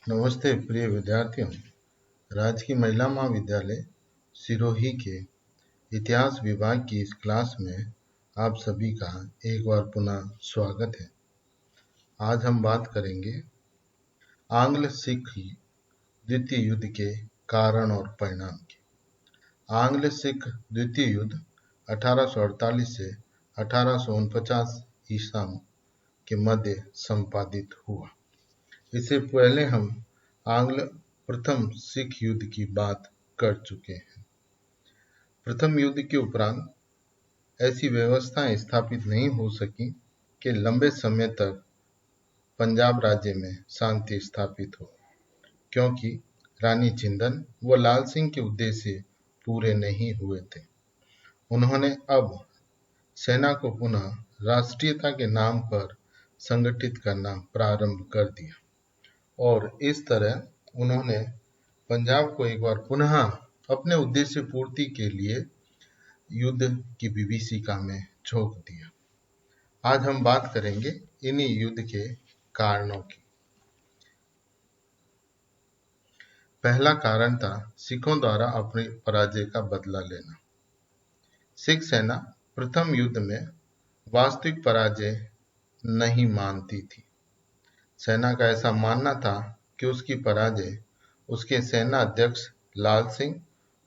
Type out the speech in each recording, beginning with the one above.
नमस्ते प्रिय विद्यार्थियों। राजकीय महिला महाविद्यालय सिरोही के इतिहास विभाग की इस क्लास में आप सभी का एक बार पुनः स्वागत है। आज हम बात करेंगे आंग्ल सिख द्वितीय युद्ध के कारण और परिणाम की। आंग्ल सिख द्वितीय युद्ध 1848 से 1849 ईसा के मध्य संपादित हुआ। इससे पहले हम आंग्ल प्रथम सिख युद्ध की बात कर चुके हैं। प्रथम युद्ध के उपरांत ऐसी व्यवस्थाएं स्थापित नहीं हो सकी कि लंबे समय तक पंजाब राज्य में शांति स्थापित हो, क्योंकि रानी जिंदन व लाल सिंह के उद्देश्य पूरे नहीं हुए थे। उन्होंने अब सेना को पुनः राष्ट्रीयता के नाम पर संगठित करना प्रारंभ कर दिया और इस तरह उन्होंने पंजाब को एक बार पुनः अपने उद्देश्य पूर्ति के लिए युद्ध की विभीषिका में झोंक दिया। आज हम बात करेंगे इन्हीं युद्ध के कारणों की। पहला कारण था सिखों द्वारा अपनी पराजय का बदला लेना। सिख सेना प्रथम युद्ध में वास्तविक पराजय नहीं मानती थी। सेना का ऐसा मानना था कि उसकी पराजय उसके सेना अध्यक्ष लाल सिंह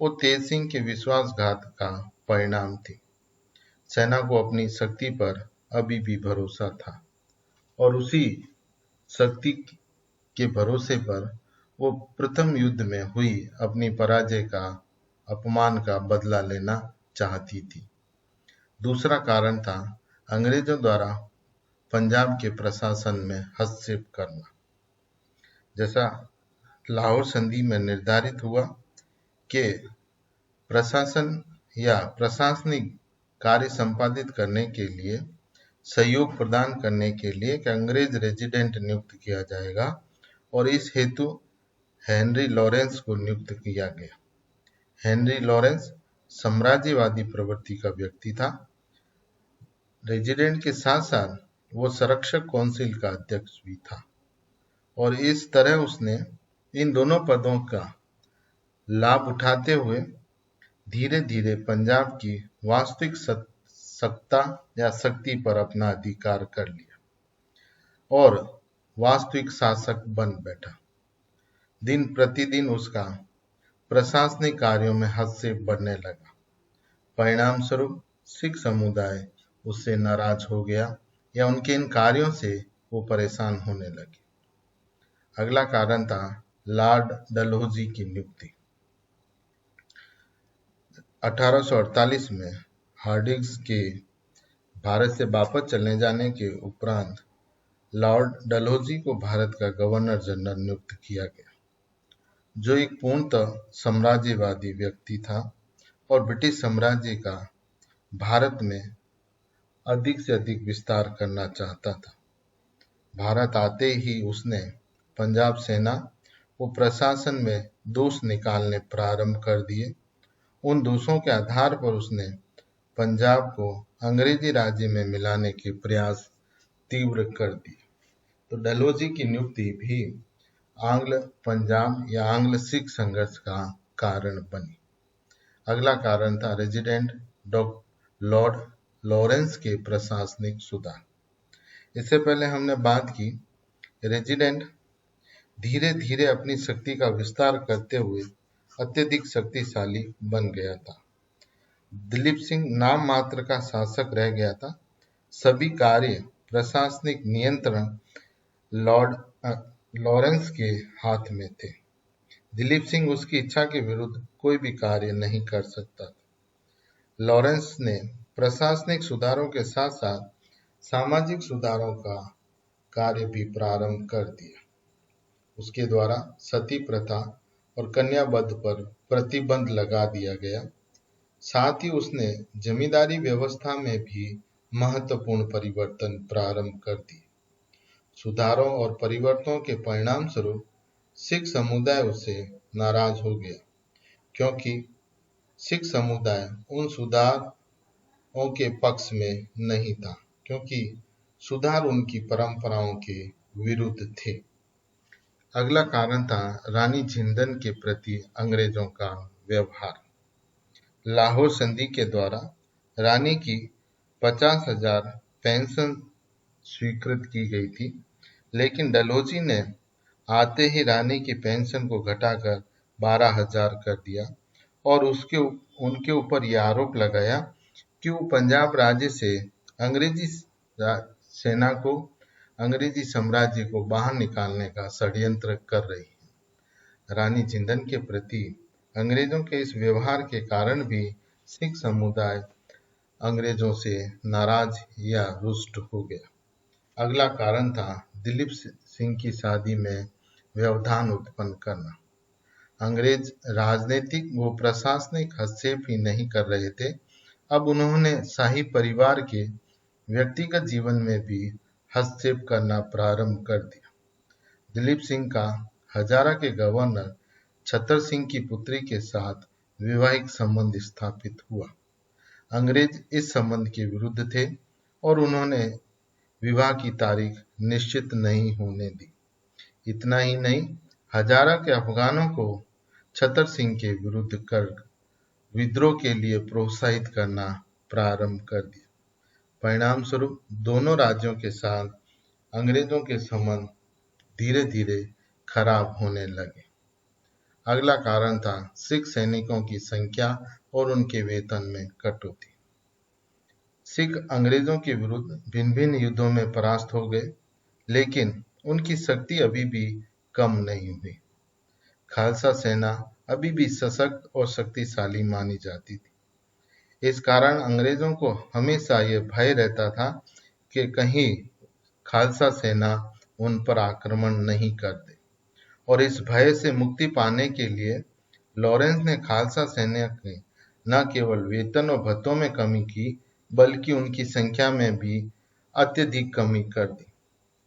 और तेज सिंह के विश्वासघात का परिणाम थी। सेना को अपनी शक्ति पर अभी भी भरोसा था और उसी शक्ति के भरोसे पर वो प्रथम युद्ध में हुई अपनी पराजय का अपमान का बदला लेना चाहती थी। दूसरा कारण था अंग्रेजों द्वारा पंजाब के प्रशासन में हस्तक्षेप करना। जैसा लाहौर संधि में निर्धारित हुआ कि प्रशासन या प्रशासनिक कार्य संपादित करने के लिए सहयोग प्रदान करने के लिए एक अंग्रेज रेजिडेंट नियुक्त किया जाएगा और इस हेतु हेनरी लॉरेंस को नियुक्त किया गया। हेनरी लॉरेंस साम्राज्यवादी प्रवृत्ति का व्यक्ति था। रेजिडेंट के साथ साथ वो संरक्षक काउंसिल का अध्यक्ष भी था और इस तरह उसने इन दोनों पदों का लाभ उठाते हुए धीरे धीरे पंजाब की वास्तविक सत्ता या शक्ति पर अपना अधिकार कर लिया और वास्तविक शासक बन बैठा। दिन प्रतिदिन उसका प्रशासनिक कार्यों में हस्तक्षेप बढ़ने लगा। परिणाम स्वरूप सिख समुदाय उससे नाराज हो गया या उनके इन कार्यों से वो परेशान होने लगे। अगला कारण था लॉर्ड डलहौजी की नियुक्ति। 1848 में हार्डिंग्स के भारत से वापस चले जाने के उपरांत लॉर्ड डलहौजी को भारत का गवर्नर जनरल नियुक्त किया गया, जो एक पूर्णतः साम्राज्यवादी व्यक्ति था और ब्रिटिश साम्राज्य का भारत में अधिक से अधिक विस्तार करना चाहता था। भारत आते ही उसने पंजाब सेना व प्रशासन में दोष निकालने प्रारंभ कर दिए। उन दोषों के आधार पर उसने पंजाब को अंग्रेजी राज्य में मिलाने के प्रयास तीव्र कर दिए। तो डलहौजी की नियुक्ति भी आंग्ल पंजाब या आंग्ल सिख संघर्ष का कारण बनी। अगला कारण था रेजिडेंट लॉर्ड लॉरेंस के प्रशासनिक सुधार। इससे पहले हमने बात की रेजिडेंट धीरे धीरे अपनी शक्ति का विस्तार करते हुए अत्यधिक शक्तिशाली बन गया था। दिलीप सिंह नाम मात्र का शासक रह गया था। सभी कार्य प्रशासनिक नियंत्रण लॉर्ड लॉरेंस के हाथ में थे। दिलीप सिंह उसकी इच्छा के विरुद्ध कोई भी कार्य नहीं कर सकता था। लॉरेंस ने प्रशासनिक सुधारों के साथ साथ सामाजिक सुधारों का कार्य भी प्रारंभ कर दिया। उसके द्वारा सती प्रथा और कन्या वध पर प्रतिबंध लगा दिया गया। साथ ही उसने जमींदारी व्यवस्था में भी महत्वपूर्ण परिवर्तन प्रारंभ कर दिए। सुधारों और परिवर्तनों के परिणाम स्वरूप सिख समुदाय उससे नाराज हो गया, क्योंकि सिख समुदाय उन सुधारों के पक्ष में नहीं था, क्योंकि सुधार उनकी परंपराओं के विरुद्ध थे। अगला कारण था रानी जिंदन के प्रति अंग्रेजों का व्यवहार। लाहौर संधि के द्वारा रानी की 50,000 पेंशन स्वीकृत की गई थी, लेकिन डलहौजी ने आते ही रानी की पेंशन को घटाकर 12,000 कर दिया और उनके ऊपर यह आरोप लगाया कि वो पंजाब राज्य से अंग्रेजी सेना को, अंग्रेजी साम्राज्य को बाहर निकालने का षड्यंत्र कर रही है। रानी जिंदन के प्रति अंग्रेजों के इस व्यवहार के कारण भी सिख समुदाय अंग्रेजों से नाराज या रुष्ट हो गया। अगला कारण था दिलीप सिंह की शादी में व्यवधान उत्पन्न करना। अंग्रेज राजनीतिक व प्रशासनिक हस्तक्षेप ही नहीं कर रहे थे, अब उन्होंने शाही परिवार के व्यक्तिगत जीवन में भी हस्तक्षेप करना प्रारंभ कर दिया। दिलीप सिंह का हजारा के गवर्नर छतर सिंह की पुत्री के साथ वैवाहिक संबंध स्थापित हुआ। अंग्रेज इस संबंध के विरुद्ध थे और उन्होंने विवाह की तारीख निश्चित नहीं होने दी। इतना ही नहीं, हजारा के अफगानों को छतर सिंह के विरुद्ध कर विद्रोह के लिए प्रोत्साहित करना प्रारंभ कर दिया। परिणाम स्वरूप दोनों राज्यों के साथ अंग्रेजों के संबंध धीरे धीरे खराब होने लगे। अगला कारण था सिख सैनिकों की संख्या और उनके वेतन में कटौती। सिख अंग्रेजों के विरुद्ध भिन्न भिन्न युद्धों में परास्त हो गए, लेकिन उनकी शक्ति अभी भी कम नहीं हुई। खालसा सेना अभी भी सशक्त और शक्तिशाली मानी जाती थी। इस कारण अंग्रेजों को हमेशा यह भय रहता था कि कहीं खालसा सेना उन पर आक्रमण नहीं कर दे, और इस भय से मुक्ति पाने के लिए लॉरेंस ने खालसा सेना के न केवल वेतन और भत्तों में कमी की, बल्कि उनकी संख्या में भी अत्यधिक कमी कर दी।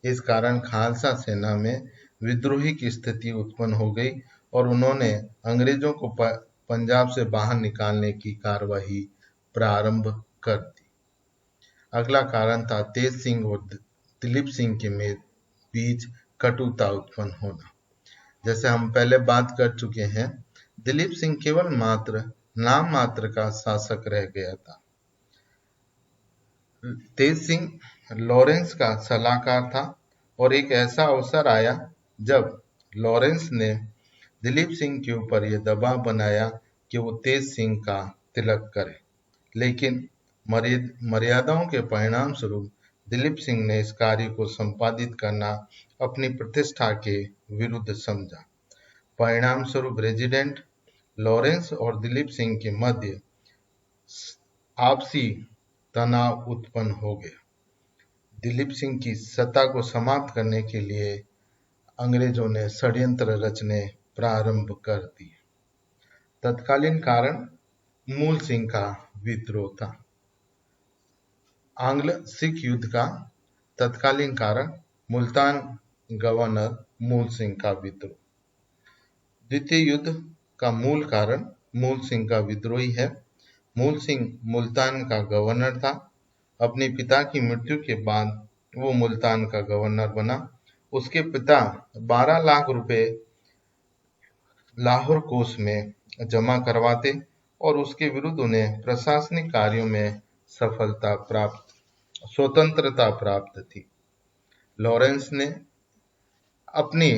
इस कारण खालसा सेना में विद्रोही की स्थिति उत्पन्न हो गई और उन्होंने अंग्रेजों को पंजाब से बाहर निकालने की कार्यवाही प्रारंभ कर दी। अगला कारण था तेज सिंह और दिलीप सिंह के बीच कटुता उत्पन्न होना। जैसे हम पहले बात कर चुके हैं, दिलीप सिंह केवल नाम मात्र का शासक रह गया था। तेज सिंह लॉरेंस का सलाहकार था और एक ऐसा अवसर आया जब लॉरेंस ने दिलीप सिंह के ऊपर यह दबाव बनाया कि वो तेज सिंह का तिलक करे, लेकिन मर्यादाओं के परिणाम स्वरूप दिलीप सिंह ने इस कार्य को संपादित करना अपनी प्रतिष्ठा के विरुद्ध समझा। परिणाम स्वरूप रेजिडेंट लॉरेंस और दिलीप सिंह के मध्य आपसी तनाव उत्पन्न हो गया। दिलीप सिंह की सत्ता को समाप्त करने के लिए अंग्रेजों ने षड्यंत्र रचने प्रारंभ कर दिए। तत्कालीन कारण मूल सिंह का विद्रोह था। आंग्ल सिख युद्ध का तत्कालीन कारण मुल्तान गवर्नर मूल सिंह का विद्रोह। द्वितीय युद्ध का मूल कारण मूल सिंह का विद्रोह ही है। मूल सिंह मुल्तान का गवर्नर था। अपने पिता की मृत्यु के बाद वो मुल्तान का गवर्नर बना। उसके पिता 12 लाख रुपए लाहौर कोष में जमा करवाते और उसके विरुद्ध उन्हें प्रशासनिक कार्यों में स्वतंत्रता प्राप्त थी। लॉरेंस ने अपनी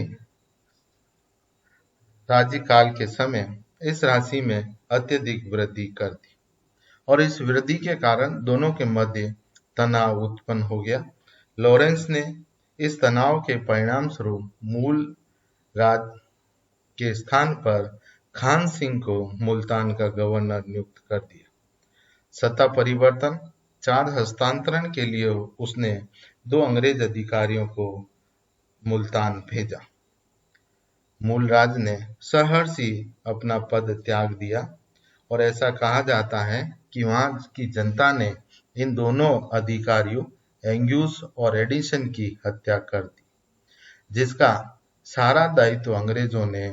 राज्यकाल के समय इस राशि में अत्यधिक वृद्धि कर दी और इस वृद्धि के कारण दोनों के मध्य तनाव उत्पन्न हो गया। लॉरेंस ने इस तनाव के परिणाम स्वरूप मूल राज के स्थान पर खान सिंह को मुल्तान का गवर्नर नियुक्त कर दिया। सत्ता परिवर्तन 4 हस्तांतरण के लिए उसने 2 अंग्रेज अधिकारियों को मुल्तान भेजा। मूलराज ने सहर्षी अपना पद त्याग दिया और ऐसा कहा जाता है कि वहां की जनता ने इन दोनों अधिकारियों एंग्यूस और एडिसन की हत्या कर दी, जिसका सारा दायित्व अंग्रेजों ने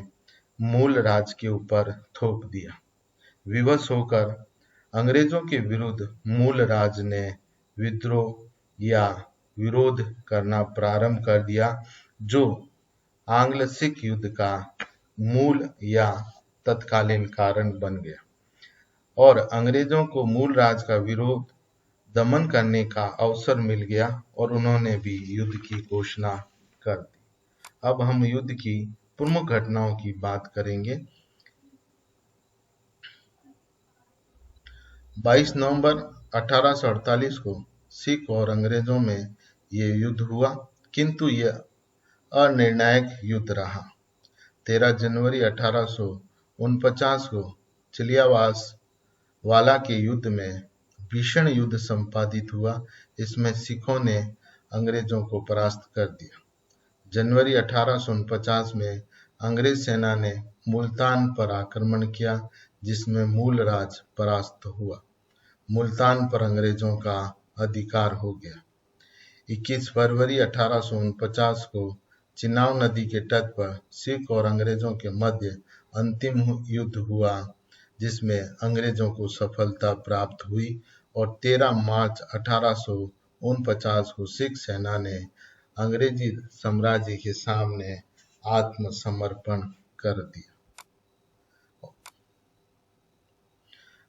मूल राज के ऊपर थोप दिया। विवश होकर अंग्रेजों के विरुद्ध मूल राज ने विद्रोह या विरोध करना प्रारंभ कर दिया, जो आंग्ल सिख युद्ध का मूल या तत्कालीन कारण बन गया और अंग्रेजों को मूल राज का विरोध दमन करने का अवसर मिल गया और उन्होंने भी युद्ध की घोषणा कर दी। अब हम युद्ध की प्रमुख घटनाओं की बात करेंगे। 22 नवंबर 1848 को सिख और अंग्रेजों में ये युद्ध हुआ, किंतु यह अनिर्णायक युद्ध रहा। 13 जनवरी 1849 को चिलियावाला के युद्ध में भीषण युद्ध संपादित हुआ। इसमें सिखों ने अंग्रेजों को परास्त कर दिया। जनवरी 1849 में अंग्रेज सेना ने मुल्तान पर आक्रमण किया, जिसमें मूल राज परास्त हुआ। मुल्तान पर अंग्रेजों का अधिकार हो गया। 21 फरवरी 1849 को चिनाब नदी के तट पर सिख और अंग्रेजों के मध्य अंतिम युद्ध हुआ, जिसमें अंग्रेजों को सफलता प्राप्त हुई और 13 मार्च 1849 को सिख सेना ने अंग्रेजी साम्राज्य के सामने आत्मसमर्पण कर दिया।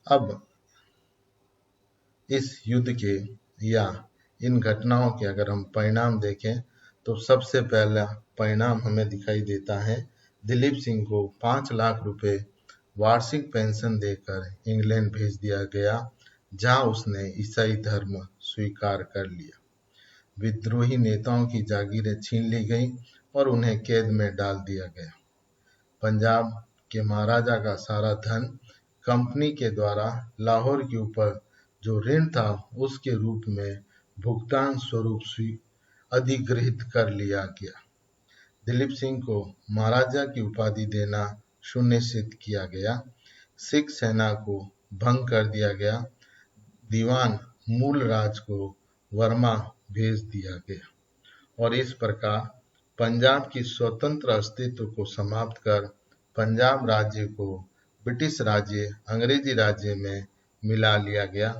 अब इस युद्ध के या इन घटनाओं के अगर हम परिणाम देखें तो सबसे पहला परिणाम हमें दिखाई देता है, दिलीप सिंह को 5 लाख रुपए वार्षिक पेंशन देकर इंग्लैंड भेज दिया गया, जहां उसने ईसाई धर्म स्वीकार कर लिया। विद्रोही नेताओं की जागीरें छीन ली गईं और उन्हें कैद में डाल दिया गया। पंजाब के महाराजा का सारा धन कंपनी के द्वारा लाहौर के ऊपर जो ऋण था उसके रूप में भुगतान स्वरूप अधिग्रहित कर लिया गया। दिलीप सिंह को महाराजा की उपाधि देना सुनिश्चित किया गया। सिख सेना को भंग कर दिया गया। दीवान मूल राज को वर्मा भेज दिया गया और इस प्रकार पंजाब की स्वतंत्र अस्तित्व को समाप्त कर पंजाब राज्य को ब्रिटिश राज्य अंग्रेजी राज्य में मिला लिया गया।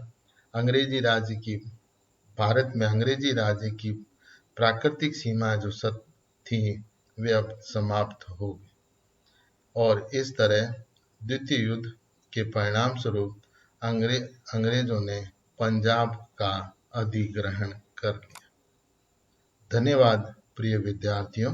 भारत में अंग्रेजी राज्य की प्राकृतिक सीमा जो थी वे अब समाप्त हो गई और इस तरह द्वितीय युद्ध के परिणाम स्वरूप अंग्रेजों ने पंजाब का अधिग्रहण कर लिया। धन्यवाद प्रिय विद्यार्थियों।